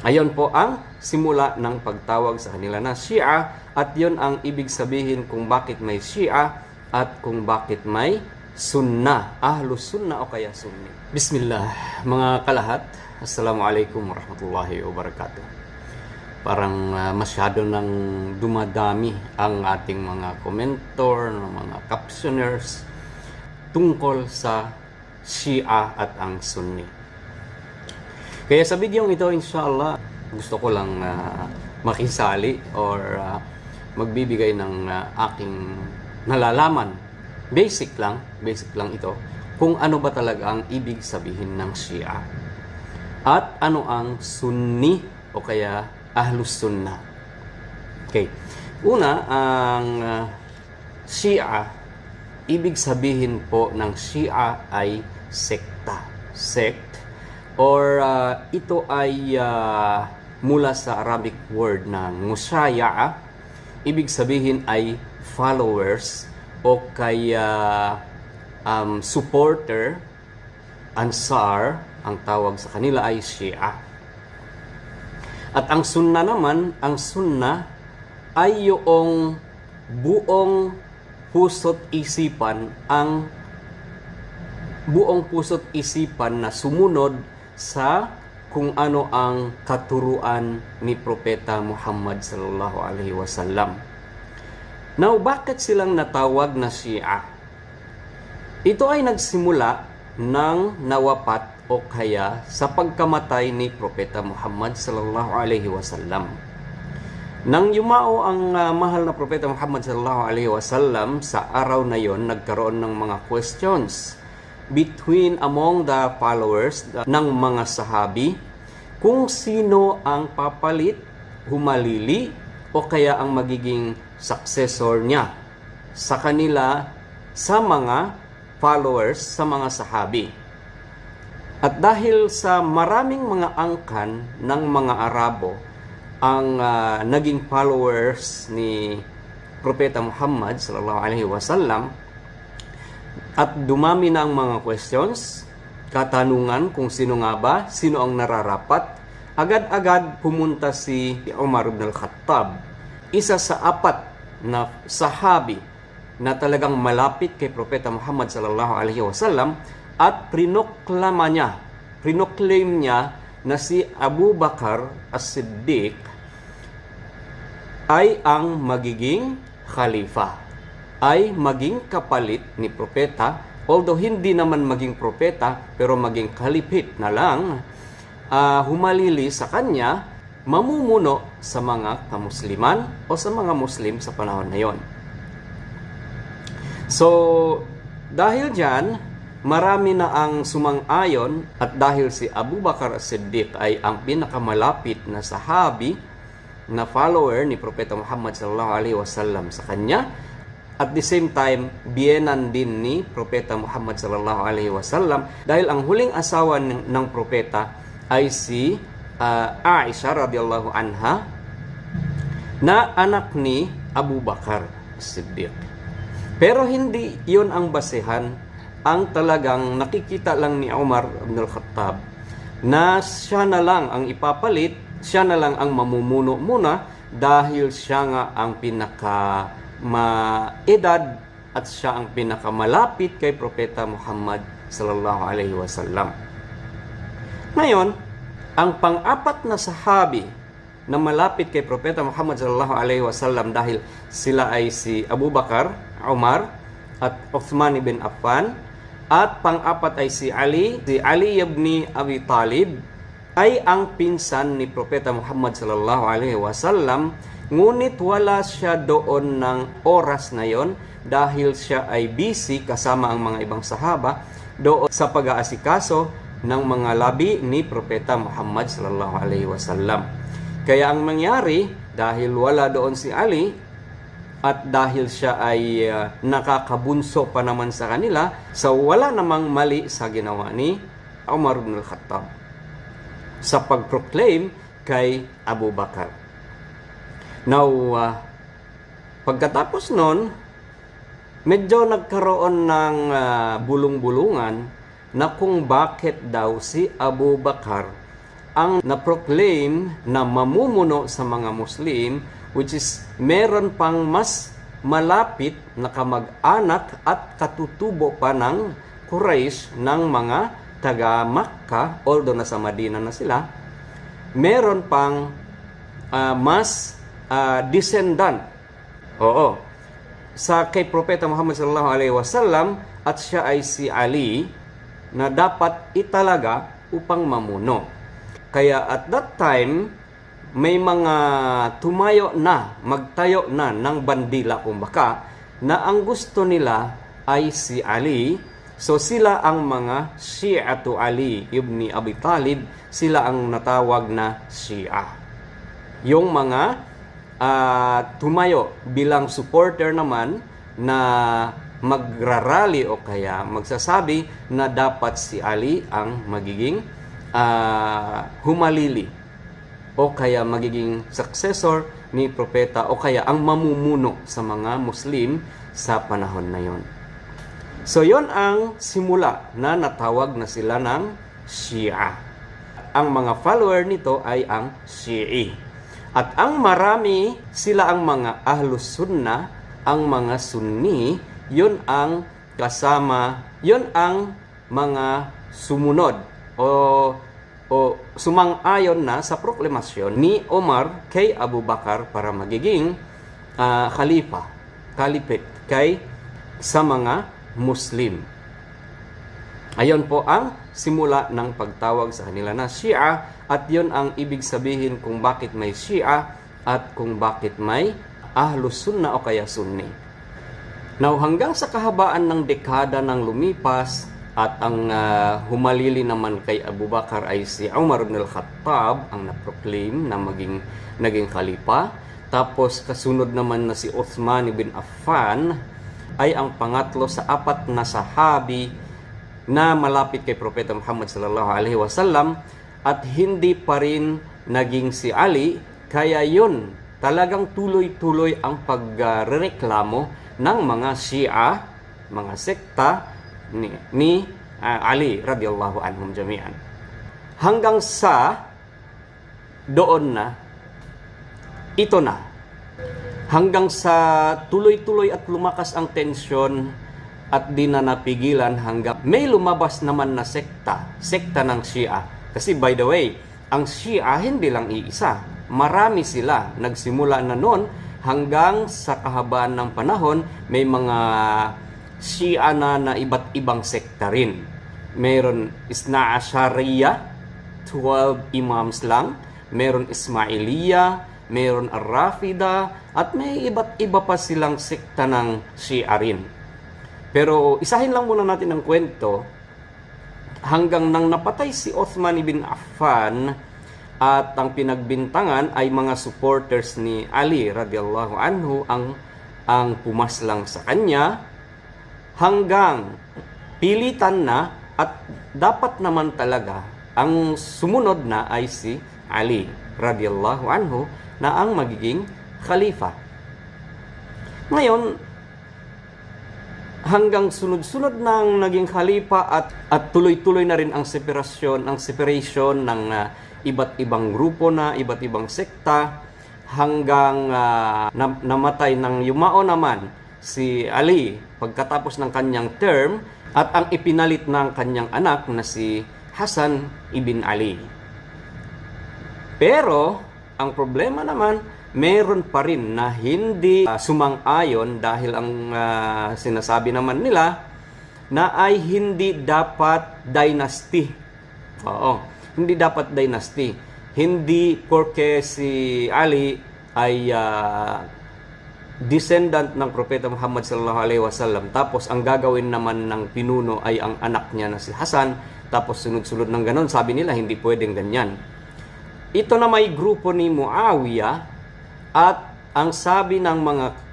Ayon po ang simula ng pagtawag sa kanila na Shia, at yon ang ibig sabihin kung bakit may Shia at kung bakit may Sunnah, Ahlus Sunnah o kaya Sunni. Bismillah, mga kalahat. Assalamualaikum warahmatullahi wabarakatuh. Parang masyado nang dumadami ang ating mga komentor, mga captioners tungkol sa Shia at ang Sunni. Kaya sa video ito, inshallah, gusto ko lang makisali or magbibigay ng aking nalalaman. Basic lang ito, kung ano ba talaga ang ibig sabihin ng Shia at ano ang Sunni o kaya Ahlus Sunnah. Okay. Una, ang Shia, ibig sabihin po ng Shia ay sekta. Sect. Or ito ay mula sa Arabic word na musya'a. Ibig sabihin ay followers o kaya supporter. Ansar, ang tawag sa kanila ay Shia. At ang Sunnah naman, ang Sunnah ay yung buong puso't isipan, ang buong puso't isipan na sumunod sa kung ano ang katuruan ni Propeta Muhammad sallallahu alaihi wasallam. Now, bakit silang natawag na Shia? Ito ay nagsimula ng nawapat o kaya sa pagkamatay ni Propeta Muhammad sallallahu alaihi wasallam. Nang yumao ang mahal na Propeta Muhammad sallallahu alaihi wasallam, sa araw na yon nagkaroon ng mga questions among the followers ng mga sahabi kung sino ang papalit, humalili o kaya ang magiging successor niya sa kanila, sa mga followers, sa mga sahabi. At dahil sa maraming mga angkan ng mga Arabo ang naging followers ni Propeta Muhammad sallallahu alaihi wasallam, at dumami na ang mga questions, katanungan kung sino nga ba, sino ang nararapat, agad-agad pumunta si Umar ibn al-Khattab, isa sa 4 na sahabi na talagang malapit kay Propeta Muhammad sallallahu alaihi wasallam, at prinoclaim niya na si Abu Bakar as-Siddiq ay ang magiging khalifa, ay maging kapalit ni propeta, although hindi naman maging propeta, pero maging kalipit na lang, humalili sa kanya, mamumuno sa mga kamusliman o sa mga Muslim sa panahon na yon. So, dahil dyan, marami na ang sumang-ayon, at dahil si Abu Bakar as-Siddiq ay ang pinakamalapit na sahabi na follower ni Propeta Muhammad sallallahu alaihi wasallam sa kanya, at the same time, biyenan din ni Propeta Muhammad sallallahu alaihi wasallam, dahil ang huling asawa ng propeta ay si Aisha radhiyallahu anha, na anak ni Abu Bakar as-Siddiq. Pero hindi yon ang basehan. Ang talagang nakikita lang ni Umar ibn al-Khattab na siya na lang ang ipapalit, siya na lang ang mamumuno muna, dahil siya nga ang pinaka-maedad at siya ang pinakamalapit kay Propeta Muhammad sallallahu alaihi wasallam. Ngayon, ang pang-4 na sahabi na malapit kay Propeta Muhammad sallallahu alaihi wasallam, dahil sila ay si Abu Bakar, Umar at Uthman ibn Affan, at pang-4 ay si Ali ibn Abi Talib, ay ang pinsan ni Propeta Muhammad sallallahu alaihi wasallam, ngunit wala siya doon ng oras na yon, dahil siya ay busy kasama ang mga ibang sahaba doon sa pag-aasikaso ng mga labi ni Propeta Muhammad sallallahu alaihi wasallam. Kaya ang mangyari, dahil wala doon si Ali, at dahil siya ay nakakabunso pa naman sa kanila, so wala namang mali sa ginawa ni Umar ibn al-Khattab sa pag-proclaim kay Abu Bakar. Now, pagkatapos nun, medyo nagkaroon ng bulong-bulungan na kung bakit daw si Abu Bakar ang na-proclaim na mamumuno sa mga Muslim, which is meron pang mas malapit na kamag-anak at katutubo pa ng Quraysh ng mga taga Makkah, although nasa Madina na sila, meron pang mas descendant. Oo. Sa kay Propeta Muhammad sallallahu alaihi wasallam, at siya ay si Ali na dapat italaga upang mamuno. Kaya at that time, may mga magtayo na ng bandila kumbaka, na ang gusto nila ay si Ali. So sila ang mga Shi'atu Ali ibn Abi Talib, sila ang natawag na Shia. Yung mga tumayo bilang supporter naman na magrarally o kaya magsasabi na dapat si Ali ang magiging humalili o kaya magiging successor ni propeta o kaya ang mamumuno sa mga Muslim sa panahon na yon. So yon ang simula na natawag na sila ng Shia. Ang mga follower nito ay ang Shi'i. At ang marami, sila ang mga Ahlus Sunnah, ang mga Sunni, yun ang kasama, yun ang mga sumunod o sumang-ayon na sa proklamasyon ni Omar kay Abu Bakar para magiging kalipate kay sa mga Muslim. Ayon po ang simula ng pagtawag sa kanila na Shia, at yun ang ibig sabihin kung bakit may Shia at kung bakit may Ahlus Sunnah o kaya Sunni. Now, hanggang sa kahabaan ng dekada nang lumipas at ang humalili naman kay Abu Bakar ay si Umar ibn al-Khattab ang na-proclaim na naging khalifa. Tapos kasunod naman na si Uthman ibn Affan ay ang pangatlo sa apat na sahabi na malapit kay Propeta Muhammad sallallahu alaihi wasallam, at hindi pa rin naging si Ali. Kaya yun, talagang tuloy-tuloy ang pagrereklamo ng mga Shia, mga sekta ni Ali radhiyallahu anhum jami'an. Hanggang sa doon na, ito na. Hanggang sa tuloy-tuloy at lumakas ang tensyon at di na napigilan hanggang may lumabas naman na sekta ng Shia. Kasi by the way, ang Shia hindi lang iisa. Marami sila. Nagsimula na noon hanggang sa kahabaan ng panahon, may mga Shia na iba't ibang sekta rin. Meron Isna Ashariya, 12 imams lang. Meron Ismailiya, meron Ar-Rafida, at may iba't iba pa silang sekta ng Shia rin. Pero isahin lang muna natin ang kwento hanggang nang napatay si Uthman ibn Affan at ang pinagbintangan ay mga supporters ni Ali radhiyallahu anhu ang pumaslang sa kanya, hanggang pilitan na at dapat naman talaga ang sumunod na ay si Ali radhiyallahu anhu na ang magiging khalifa. Ngayon, hanggang sunod-sunod nang naging khalifa at tuloy-tuloy na rin ang separation ng iba't ibang grupo na, iba't ibang sekta, hanggang namatay ng yumao naman si Ali pagkatapos ng kanyang term, at ang ipinalit ng kanyang anak na si Hasan ibn Ali. Pero ang problema naman, meron pa rin na hindi sumang-ayon dahil ang sinasabi naman nila na ay hindi dapat dynasty. Oo, hindi dapat dynasty. Hindi porke si Ali ay descendant ng Propeta Muhammad sallallahu alaihi wasallam, tapos ang gagawin naman ng pinuno ay ang anak niya na si Hasan, tapos sunod-sunod ng ganon. Sabi nila hindi pwedeng ganyan. Ito na may grupo ni Muawiyah, at ang sabi ng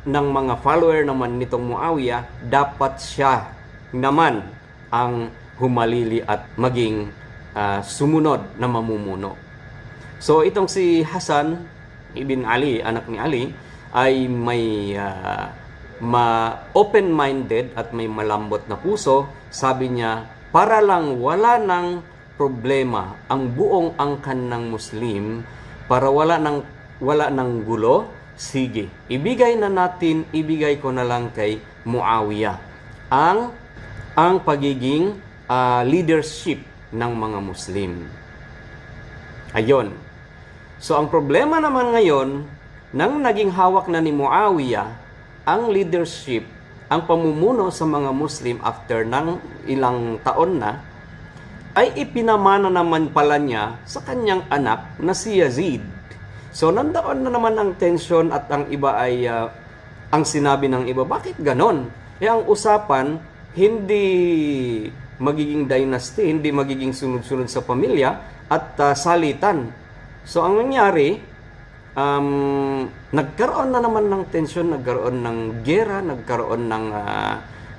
mga follower naman nitong Muawiyah, dapat siya naman ang humalili at maging sumunod na mamumuno. So itong si Hasan ibn Ali, anak ni Ali, ay may open-minded at may malambot na puso. Sabi niya, para lang wala nang problema ang buong angkan ng Muslim para wala ng gulo, sige, ibigay ko na lang kay Muawiyah ang pagiging leadership ng mga Muslim. Ayon. So ang problema naman ngayon, nang naging hawak na ni Muawiyah ang leadership, ang pamumuno sa mga Muslim after ng ilang taon na, ay ipinamana naman pala niya sa kanyang anak na si Yazid. So nandoon na naman ang tension at ang iba ay, ang sinabi ng iba, bakit ganon? Ang usapan, hindi magiging dynasty, hindi magiging sunod-sunod sa pamilya at salitan. So ang nangyari, nagkaroon na naman ng tension, nagkaroon ng gera, nagkaroon ng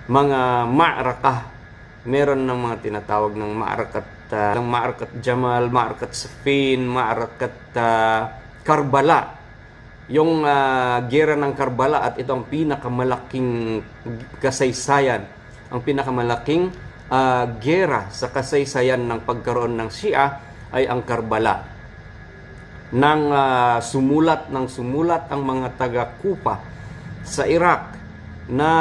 mga ma'rakah. Meron ng mga tinatawag ng ma'rakat Jamal, ma'rakat Siffin, ma'rakat Karbala. Yung gera ng Karbala, at ito ang pinakamalaking kasaysayan, ang pinakamalaking gera sa kasaysayan ng pagkaroon ng Shia ay ang Karbala. Nang sumulat ang mga taga-Kufa sa Iraq na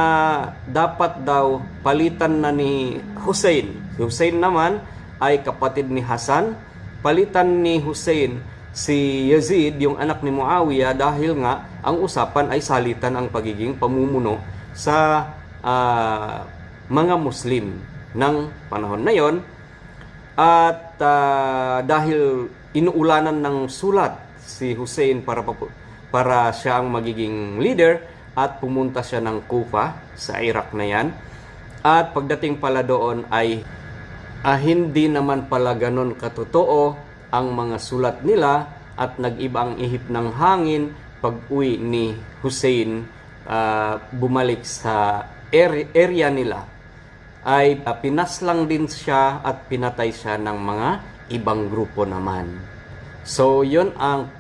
dapat daw palitan na ni Hussein. Si Hussein naman ay kapatid ni Hasan. Palitan ni Hussein si Yazid, yung anak ni Muawiyah, dahil nga ang usapan ay salitan ang pagiging pamumuno sa mga Muslim ng panahon na yon. At dahil inuulanan ng sulat si Hussein para siya ang magiging leader, at pumunta siya ng Kufa sa Iraq na yan. At pagdating pala doon ay hindi naman pala ganon katotoo ang mga sulat nila, at nag-iba ang ihip ng hangin. Pag-uwi ni Hussein, bumalik sa area nila, ay pinaslang din siya at pinatay siya ng mga ibang grupo naman. So yon ang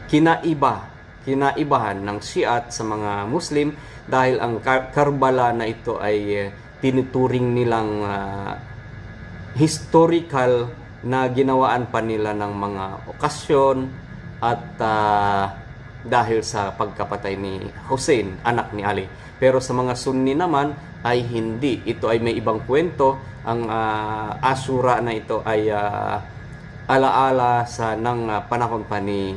kinaibahan ng Shiat sa mga Muslim, dahil ang Karbala na ito ay tinuturing nilang historical na ginawaan pa nila ng mga okasyon, at dahil sa pagkapatay ni Hussein, anak ni Ali. Pero sa mga Sunni naman ay hindi. Ito ay may ibang kwento. Ang Ashura na ito ay alaala ng panahon pa ni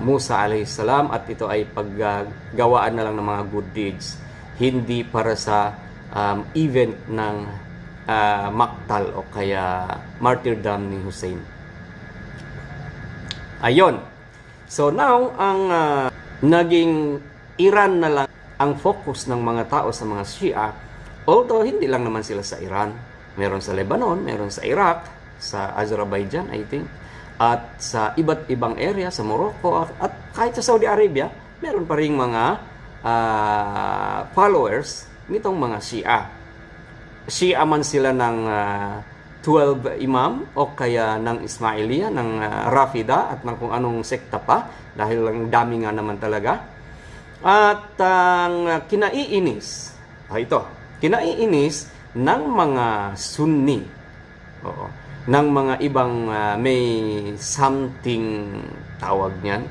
Musa alayhi salam, at ito ay paggawaan na lang ng mga good deeds, hindi para sa event ng Maktal o kaya martyrdom ni Hussein. Ayon. So now ang naging Iran na lang ang focus ng mga tao sa mga Shia, although hindi lang naman sila sa Iran, meron sa Lebanon, meron sa Iraq, sa Azerbaijan I think, at sa iba't ibang area, sa Morocco, at kahit sa Saudi Arabia, meron pa ring mga followers nitong mga Shia. Shia man sila ng 12 Imam o kaya ng Ismailiya, ng Rafida, at ng kung anong sekta pa, dahil ang dami nga naman talaga. At ang kinaiinis ng mga Sunni, ng mga ibang may something tawag niyan,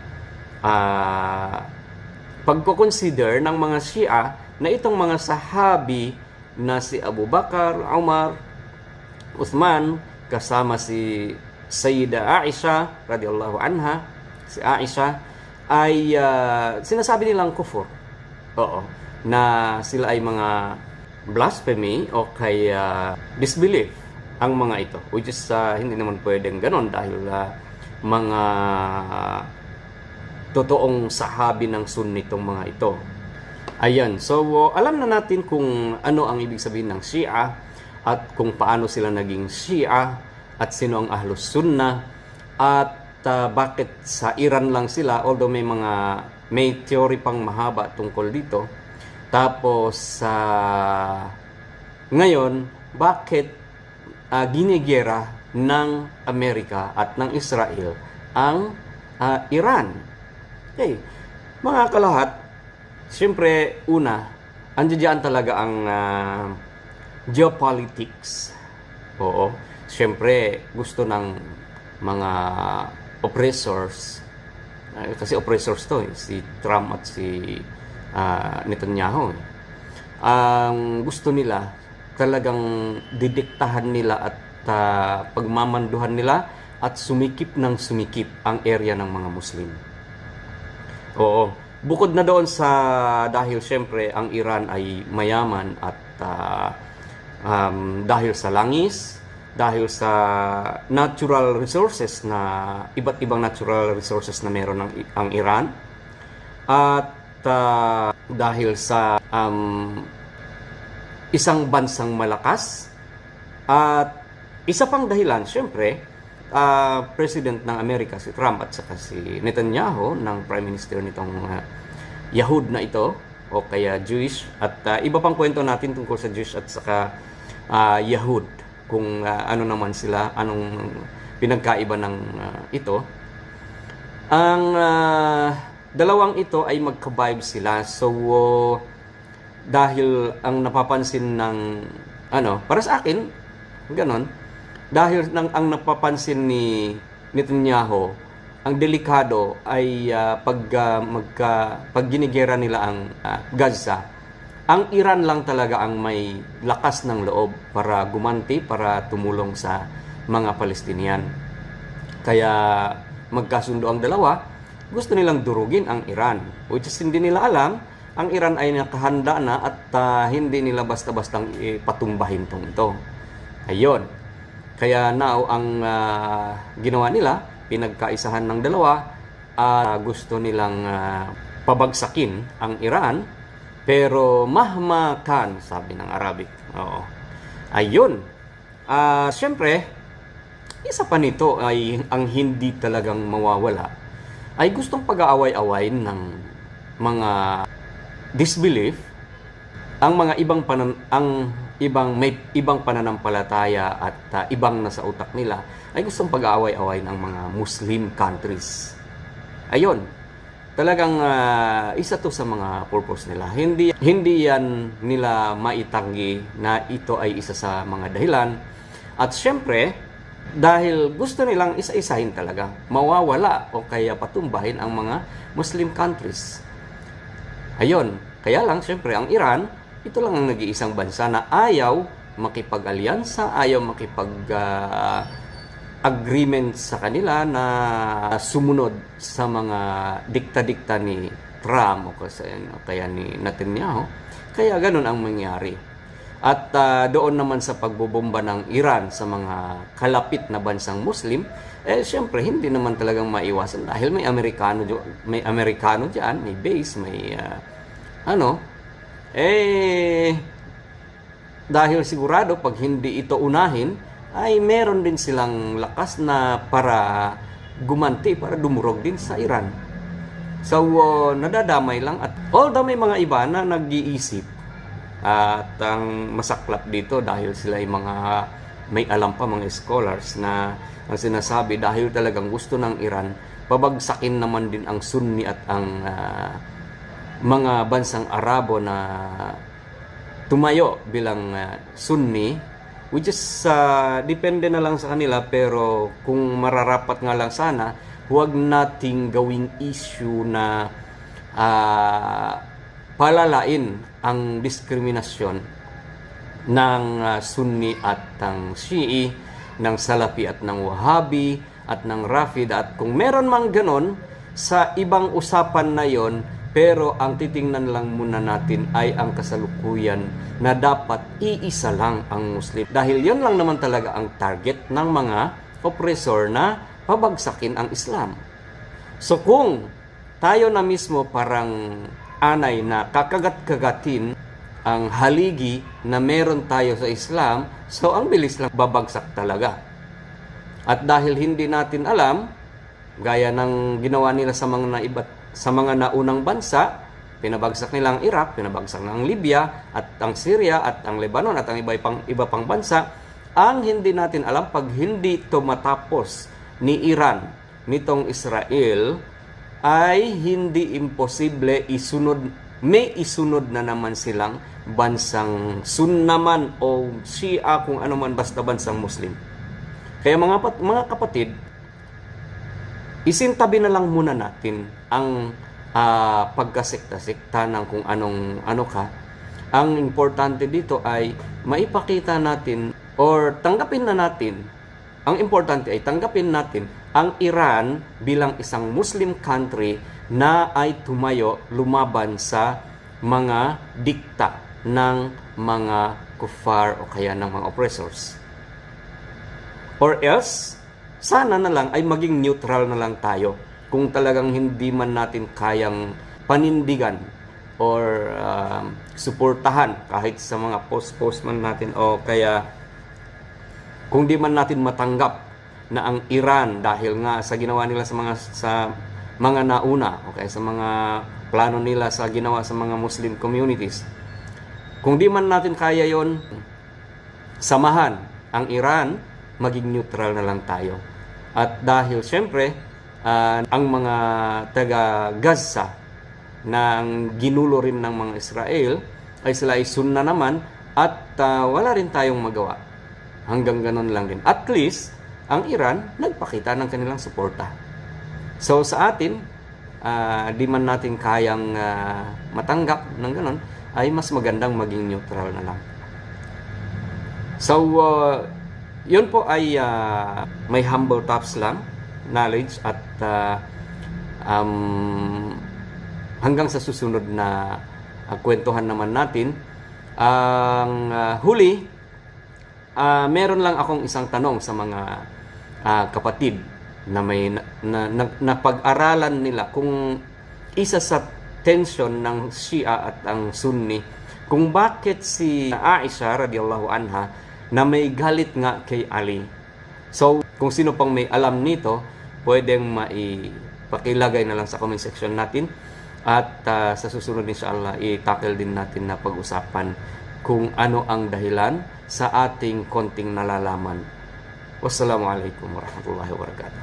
pagko-consider ng mga Shia na itong mga sahabi na si Abu Bakar, Umar, Uthman, kasama si Sayyida Aisha radhiyallahu anha, si Aisha, ay sinasabi nilang kufur. Na sila ay mga blasphemy o kaya disbelief ang mga ito, which is hindi naman pwedeng ganon, dahil mga totoong sahabi ng Sunni itong mga ito. Ayan, so alam na natin kung ano ang ibig sabihin ng Shia, at kung paano sila naging Shia, at sino ang Ahlus Sunnah, at bakit sa Iran lang sila, although may theory pang mahaba tungkol dito. Tapos ngayon, bakit ginigera ng Amerika at ng Israel ang Iran? Okay, mga kalahat, siyempre una, andiyan talaga ang geopolitics. Siyempre, gusto ng mga oppressors, kasi oppressors to, si Trump at si Netanyahu. Ang gusto nila, talagang didiktahan nila at pagmamanduhan nila at sumikip ng sumikip ang area ng mga Muslim. Oo. Bukod na doon sa dahil siyempre ang Iran ay mayaman at dahil sa langis, dahil sa natural resources na iba't ibang natural resources na meron ang Iran, at dahil sa isang bansang malakas, at isa pang dahilan siyempre President ng Amerika si Trump at saka si Netanyahu ng Prime Minister nitong Yahud na ito o kaya Jewish, at iba pang kwento natin tungkol sa Jewish at saka Yahud, kung ano naman sila, anong pinagkaiba ng ito. Ang dalawang ito ay magka-vibe sila. So dahil ang napapansin ng para sa akin ganon, dahil ang napapansin ni Netanyahu, ang delikado ay pag ginigera nila ang Gaza, ang Iran lang talaga ang may lakas ng loob para gumanti, para tumulong sa mga Palestinian. Kaya magkasundo ang dalawa, gusto nilang durugin ang Iran, which is hindi nila alam, ang Iran ay nakahanda na at hindi nila basta-bastang patumbahin ito. Ayun. Kaya now ang ginawa nila, pinagkaisahan ng dalawa, gusto nilang pabagsakin ang Iran, pero mahma kan, sabi ng Arabic. Oo. Ayun. Siyempre, isa pa nito ay ang hindi talagang mawawala, ay gustong pag-aaway-away ng mga disbelief, ang mga may ibang pananampalataya at ibang nasa utak nila, ay gustong pag-aaway-away ng mga Muslim countries. Ayun. Talagang isa to sa mga purpose nila. Hindi yan nila maitanggi na ito ay isa sa mga dahilan. At syempre, dahil gusto nilang isa-isahin talaga, mawawala o kaya patumbahin ang mga Muslim countries. Ayun. Kaya lang, syempre, ang Iran, ito lang ang nag-iisang bansa na ayaw makipag-alyansa, ayaw makipag-agreement sa kanila na sumunod sa mga dikta-dikta ni Trump o kaya ni Netanyahu. Kaya ganun ang mangyari. At doon naman sa pagbobomba ng Iran sa mga kalapit na bansang Muslim, siyempre hindi naman talagang maiwasan dahil may Amerikano diyan, may base, may dahil sigurado pag hindi ito unahin, ay meron din silang lakas na para gumanti, para dumurog din sa Iran. So, nadadamay lang. At although may mga iba na nag-iisip, at ang masaklap dito dahil sila ay mga may alam pa, mga scholars, na ang sinasabi dahil talagang gusto ng Iran, pabagsakin naman din ang Sunni at ang mga bansang Arabo na tumayo bilang Sunni, which is depende na lang sa kanila, pero kung mararapat nga lang sana, huwag nating gawing issue na palalain ang diskriminasyon ng Sunni at ng Shi'i, ng Salafi at ng Wahhabi at ng Rafida. At kung meron mang ganon sa ibang usapan na yon, pero ang titingnan lang muna natin ay ang kasalukuyan na dapat iisa lang ang Muslim. Dahil yon lang naman talaga ang target ng mga oppressor na pabagsakin ang Islam. So kung tayo na mismo parang anay na kakagat-kagatin ang haligi na meron tayo sa Islam, so ang bilis lang babagsak talaga. At dahil hindi natin alam, gaya ng ginawa nila sa mga naunang bansa, pinabagsak nila ang Iraq, pinabagsak na ang Libya, at ang Syria, at ang Lebanon, at ang iba pang bansa. Ang hindi natin alam, pag hindi ito matapos ni Iran, nitong Israel, ay hindi imposible may isunod na naman silang bansang Sunnaman o Shia, kung ano man, basta bansang Muslim. Kaya mga kapatid, isintabi na lang muna natin ang pagkasekta-sekta ng kung ano ka. Ang importante dito ay maipakita natin or tanggapin na natin. Ang importante ay tanggapin natin ang Iran bilang isang Muslim country na ay tumayo lumaban sa mga dikta ng mga kuffar o kaya ng mga oppressors. Or else, sana na lang ay maging neutral na lang tayo kung talagang hindi man natin kayang panindigan or suportahan kahit sa mga post man natin o kaya kung di man natin matanggap na ang Iran dahil nga sa ginawa nila sa mga nauna o kaya sa mga plano nila sa ginawa sa mga Muslim communities. Kung di man natin kaya yon, samahan ang Iran, maging neutral na lang tayo. At dahil syempre, ang mga taga-Gaza na ginulo rin ng mga Israel, ay sila ay sunna naman at wala rin tayong magawa. Hanggang ganun lang din. At least, ang Iran nagpakita ng kanilang suporta. So sa atin, di man natin kayang matanggap ng ganun, ay mas magandang maging neutral na lang. So, yun po ay may humble tops lang, knowledge at hanggang sa susunod na kwentuhan naman natin. Ang huli, meron lang akong isang tanong sa mga kapatid na may napag-aralan nila kung isa sa tension ng Shia at ang Sunni, kung bakit si Aisha radhiyallahu anha na may galit nga kay Ali. So, kung sino pang may alam nito, pwedeng maipakilagay na lang sa comment section natin. At sa susunod inshallah, i-tackle din natin na pag-usapan kung ano ang dahilan sa ating konting nalalaman. Wassalamualaikum warahmatullahi wabarakatuh.